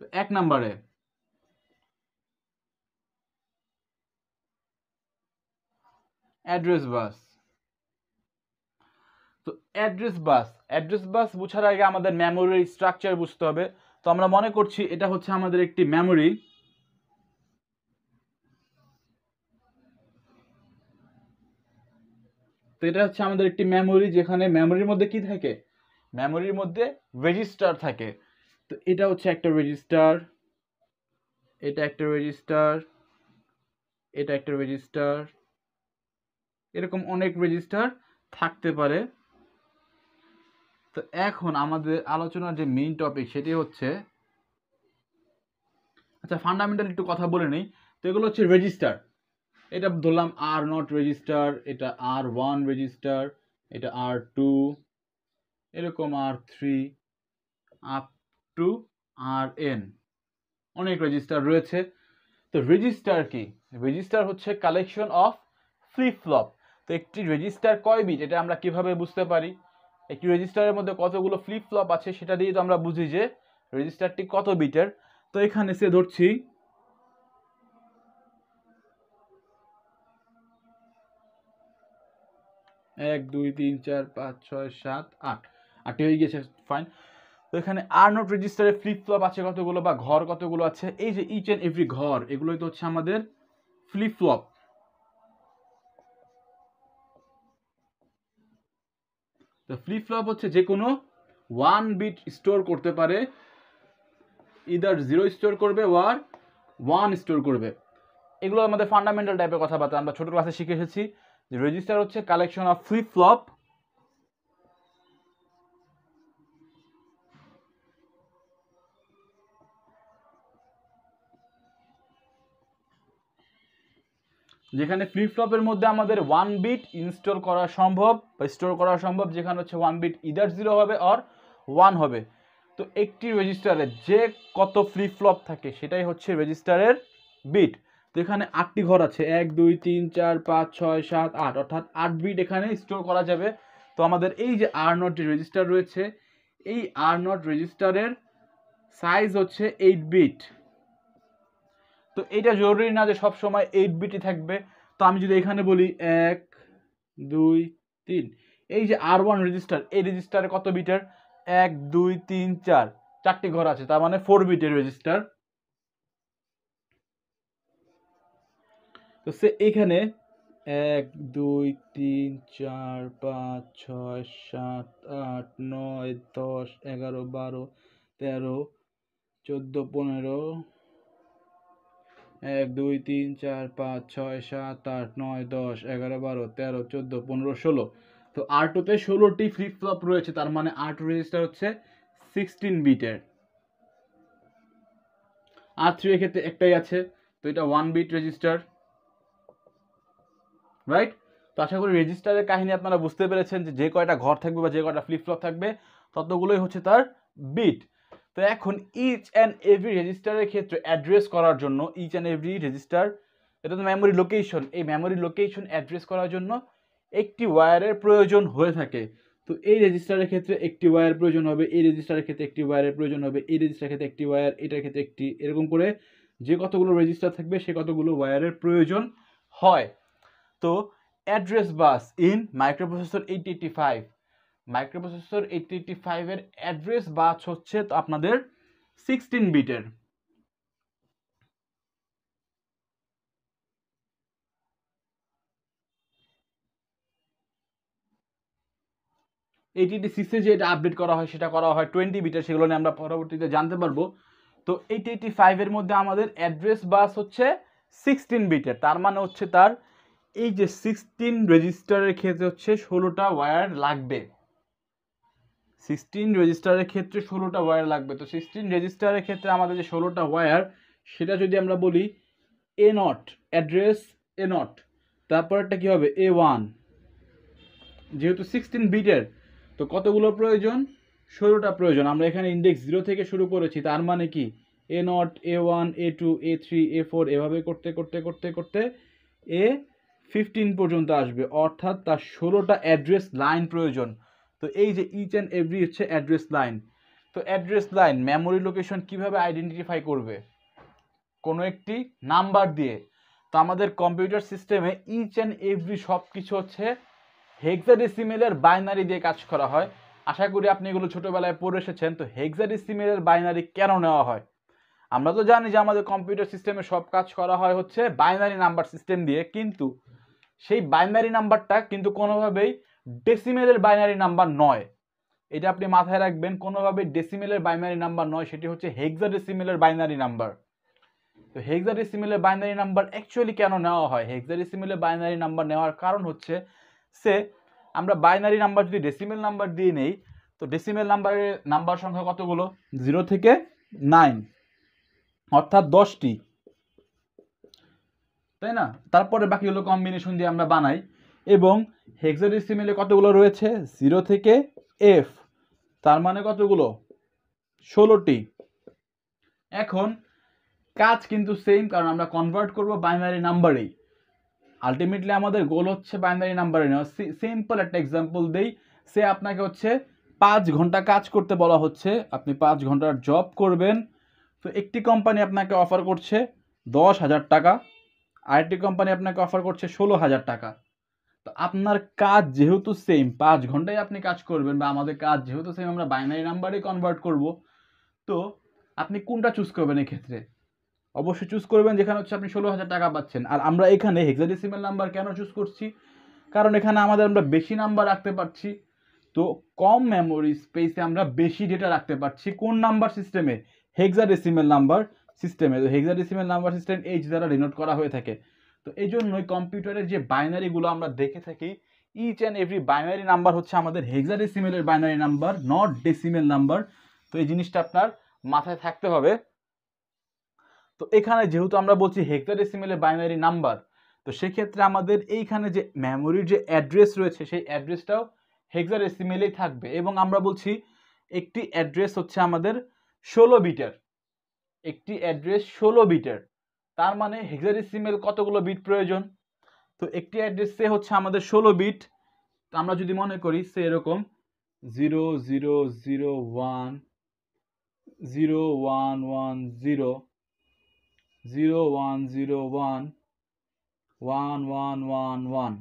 তো 1 নম্বরে অ্যাড্রেস বাস। তো অ্যাড্রেস বাস বোঝার আগে আমাদের মেমোরির স্ট্রাকচার বুঝতে হবে। তো আমরা মনে করছি এটা হচ্ছে আমাদের একটি মেমোরি। তো এটা হচ্ছে আমাদের একটি মেমোরি, যেখানে মেমোরির মধ্যে কি থাকে, মেমোরির মধ্যে রেজিস্টার থাকে। তো এটা হচ্ছে একটা রেজিস্টার, এটা একটা রেজিস্টার, এটা একটা রেজিস্টার, এরকম অনেক রেজিস্টার থাকতে পারে। তো এখন আমাদের আলোচনার যে মেইন টপিক সেটি হচ্ছে, আচ্ছা ফান্ডামেন্টাল একটু কথা বলে নেই। তো এগুলো হচ্ছে রেজিস্টার। এটা ধরলাম R0 রেজিস্টার, এটা R1 রেজিস্টার, এটা R2, এরকম R3 আপ টু Rn, অনেক রেজিস্টার রয়েছে। তো রেজিস্টার কি? রেজিস্টার হচ্ছে কালেকশন অফ ফ্লিপ ফ্লপ। তো একটি রেজিস্টার কয় বিট এটা আমরা কিভাবে বুঝতে পারি? একটি রেজিস্টারের মধ্যে কতগুলো ফ্লিপ ফ্লপ আছে সেটা দিয়ে তো আমরা বুঝি যে রেজিস্টারটি কত বিটের। তো এখানে সে ধরছি 1 2 3 4 5 6 7 8, 8টি হয়ে গেছে, ফাইন। তো এখানে R0 রেজিস্টারে ফ্লিপ ফ্লপ আছে কতগুলো বা ঘর কতগুলো আছে, এই যে ইচ এন্ড এভরি ঘর, এগুলোই তো হচ্ছে আমাদের ফ্লিপ ফ্লপ। তো ফ্লিপ ফ্লপ হচ্ছে যে কোনো 1 বিট স্টোর করতে পারে, ইদার 0 স্টোর করবে ওর 1 স্টোর করবে। এগুলো আমাদের ফান্ডামেন্টাল টাইপের কথাবার্তা, আমরা ছোট ক্লাসে শিখে এসেছি যে রেজিস্টার হচ্ছে কালেকশন অফ ফ্লিপ ফ্লপ। যেখানে ফ্লিপ ফ্লপের মধ্যে আমাদের 1 বিট ইনস্টল করা সম্ভব বা স্টোর করা সম্ভব, যেখানে হচ্ছে 1 বিট ইদার 0 হবে অর 1 হবে। তো একটি রেজিস্টারে যে কত ফ্লিপ ফ্লপ থাকে সেটাই হচ্ছে রেজিস্টারের বিট। তো এখানে 8টি ঘর আছে, 1 2 3 4 5 6 7 8, অর্থাৎ 8 বিট এখানে স্টোর করা যাবে। তো আমাদের এই যে R0 যে রেজিস্টার রয়েছে, এই R0 রেজিস্টারের সাইজ হচ্ছে 8 বিট। তো এটা জরুরি না যে সব সময় 8 বিটই থাকবে। তো আমি যদি এখানে বলি 1 2 3, এই যে R1 রেজিস্টার, এই রেজিস্টারে কত বিটের? 1 2 3 4, 4টি ঘর আছে, তার মানে 4 বিটের রেজিস্টার। তো সে এখানে 1 2 3 4 5 6 7 8 9 10 11 12 13 14 15, 1 2 3 4 5 6 7 8 9 10 11 12 13 14 15 16। তো R2 তে 16টি ফ্লিপ ফ্লপ রয়েছে, তার মানে R2 রেজিস্টার হচ্ছে 16 বিটের। R3 এর ক্ষেত্রে একটাই আছে, তো এটা 1 বিট রেজিস্টার, রাইট? তো আশা করি রেজিস্টারের কাহিনী আপনারা বুঝতে পেরেছেন যে যে কয়টা ঘর থাকবে বা যে কয়টা ফ্লিপ ফ্লপ থাকবে ততগুলোই হচ্ছে তার বিট। তো এখন ইচ অ্যান্ড এভরি রেজিস্টারের ক্ষেত্রে অ্যাড্রেস করার জন্য, ইচ অ্যান্ড এভরি রেজিস্টার, এটা তো মেমোরি লোকেশন, এই মেমোরি লোকেশন অ্যাড্রেস করার জন্য একটি ওয়্যারের প্রয়োজন হয়ে থাকে। তো এই রেজিস্টারের ক্ষেত্রে একটি ওয়্যার প্রয়োজন হবে, এই রেজিস্টারের ক্ষেত্রে একটি ওয়্যারের প্রয়োজন হবে, এই রেজিস্টারের ক্ষেত্রে একটি ওয়্যার, এটার ক্ষেত্রে একটি, এরকম করে যে কতগুলো রেজিস্টার থাকবে সে কতগুলো ওয়্যারের প্রয়োজন হয়। তো address bus in microprocessor 8085, microprocessor 8085 এর অ্যাড্রেস বাস হচ্ছে তো আপনাদের 16 বিটের। AT86 এ যে এটা আপডেট করা হয় সেটা করা হয় 20 বিটের, সেগুলো নিয়ে আমরা পরবর্তীতে জানতে পারবো। তো 8085 এর মধ্যে আমাদের অ্যাড্রেস বাস হচ্ছে 16 বিটের, তার মানে হচ্ছে তার এই যে 16 রেজিস্টারের ক্ষেত্রে হচ্ছে 16টা ওয়্যার লাগবে। 16 রেজিস্টারের ক্ষেত্রে 16টা ওয়্যার লাগবে। তো 16 রেজিস্টারের ক্ষেত্রে আমাদের যে 16টা ওয়্যার, সেটা যদি আমরা বলি A0, অ্যাড্রেস A0, তারপরটা কি হবে A1, যেহেতু 16 বিটের তো কতগুলো প্রয়োজন? 16টা প্রয়োজন। আমরা এখানে ইন্ডেক্স 0 থেকে শুরু করেছি, তার মানে কি A0 A1 A2 A3 A4 এভাবে করতে করতে করতে করতে A15 পর্যন্ত আসবে, অর্থাৎ তার 16টা অ্যাড্রেস লাইন প্রয়োজন। তো এই যে ইচ অ্যান্ড এভরি হচ্ছে অ্যাড্রেস লাইন। তো অ্যাড্রেস লাইন মেমোরি লোকেশন কিভাবে আইডেন্টিফাই করবে? কোনো একটি নাম্বার দিয়ে। তো আমাদের কম্পিউটার সিস্টেমে ইচ অ্যান্ড এভরি সব কিছু হচ্ছে হেক্সাডেসিমেলের বাইনারি দিয়ে কাজ করা হয়। আশা করি আপনি এগুলো ছোটোবেলায় পড়ে এসেছেন। তো হেক্সাডেসিমেলের বাইনারি কেন নেওয়া হয়? আমরা তো জানি যে আমাদের কম্পিউটার সিস্টেমে সব কাজ করা হয় হচ্ছে বাইনারি নাম্বার সিস্টেম দিয়ে, কিন্তু সেই বাইনারি নাম্বারটা কিন্তু কোনোভাবেই ডেসিমেলের বাইনারি নাম্বার নয়। এটা আপনি মাথায় রাখবেন, কোনোভাবেই ডেসিমেলের বাইনারি নাম্বার নয়, সেটি হচ্ছে হেক্সাডেসিমেলের বাইনারি নাম্বার। তো হেক্সাডেসিমেলের বাইনারি নাম্বার অ্যাকচুয়ালি কেন নেওয়া হয়? হেক্সাডেসিমেলের বাইনারি নাম্বার নেওয়ার কারণ হচ্ছে আমরা বাইনারি নাম্বার যদি ডেসিমেল নাম্বার দিয়ে নেই, তো ডেসিমেল নাম্বার সংখ্যা কতগুলো? 0 থেকে 9, অর্থাৎ 10টি, তাই না? তারপরে বাকিগুলো কম্বিনেশন দিয়ে আমরা বানাই। এবং হেক্সাডেসিমেলে কতগুলো রয়েছে? 0 থেকে F, তার মানে কতগুলো? 16টি। এখন কাজ কিন্তু সেম, কারণ আমরা কনভার্ট করব বাইনারি নাম্বারেই। আলটিমেটলি আমাদের গোল হচ্ছে বাইনারি নাম্বারে নেওয়া। সিম্পল একটা এক্সাম্পল দেই। আপনাকে হচ্ছে 5 ঘন্টা কাজ করতে বলা হচ্ছে, আপনি 5 ঘন্টার জব করবেন। তো একটি কোম্পানি আপনাকে অফার করছে 10,000 টাকা, আরেকটি কোম্পানি আপনাকে অফার করছে 16,000 টাকা। তো আপনার কাজ যেহেতু সেম, 5 ঘন্টায় আপনি কাজ করবেন, বা আমাদের কাজ যেহেতু সেম, আমরা বাইনারি নাম্বারে কনভার্ট করব। তো আপনি কোনটা চুজ করবেন এক্ষেত্রে? অবশ্যই চুজ করবেন যেখানে হচ্ছে আপনি 16,000 টাকা পাচ্ছেন। আর আমরা এখানে হেক্সাডেসিমেল নাম্বার কেন চুজ করছি? কারণ এখানে আমরা বেশি নাম্বার রাখতে পারছি। তো কম মেমোরি স্পেসে আমরা বেশি ডেটা রাখতে পারছি। কোন নাম্বার সিস্টেমে? হেক্সাডেসিমেল নাম্বার সিস্টেমে। তো হেক্সাডেসিমেল নাম্বার সিস্টেম H দ্বারা ডিনোট করা হয়ে থাকে। তো এই জন্যই কম্পিউটারের যে বাইনারিগুলো আমরা দেখে থাকি, each and every binary number হচ্ছে আমাদের হেক্সাডেসিমেলের binary number, not decimal number. তো এই জিনিসটা আপনার মাথায় থাকতে হবে। তো এখানে যেহেতু আমরা বলছি হেক্সাডেসিমেলের বাইনারি নাম্বার, তো সেক্ষেত্রে আমাদের এইখানে যে মেমোরির যে অ্যাড্রেস রয়েছে, সেই অ্যাড্রেসটাও হেক্সাডেসিমেলেই থাকবে। এবং আমরা বলছি একটি অ্যাড্রেস হচ্ছে আমাদের 16 বিটের। একটি অ্যাড্রেস 16 বিটের, তার মানে হেক্সাডেসিমেল কতগুলো বিট প্রয়োজন? তো একটি অ্যাড্রেসে হচ্ছে আমাদের 16 বিট। তো আমরা যদি মনে করি এরকম 0001 0110 0101 1111